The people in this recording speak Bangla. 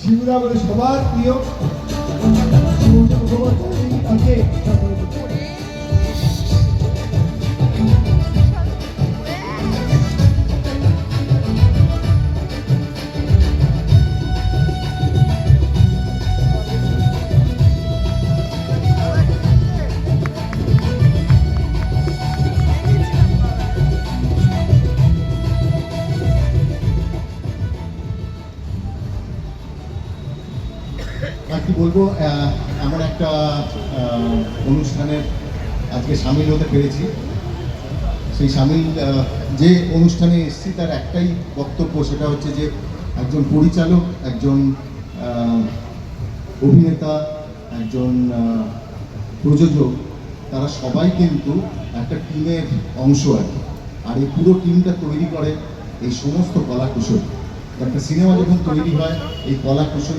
শিবুদা বলে সবার প্রিয় তাকে আর কি বলবো, এমন একটা অনুষ্ঠানের আজকে সামিল হতে পেরেছি। সেই সামিল যে অনুষ্ঠানে এসেছি তার একটাই বক্তব্য, সেটা হচ্ছে যে একজন পরিচালক, একজন অভিনেতা, একজন প্রযোজক, তারা সবাই কিন্তু একটা টিমের অংশ আর এই পুরো টিমটা তৈরি করে এই সমস্ত কলা কুশলী। একটা সিনেমা যখন তৈরি হয়, এই কলা কুশলী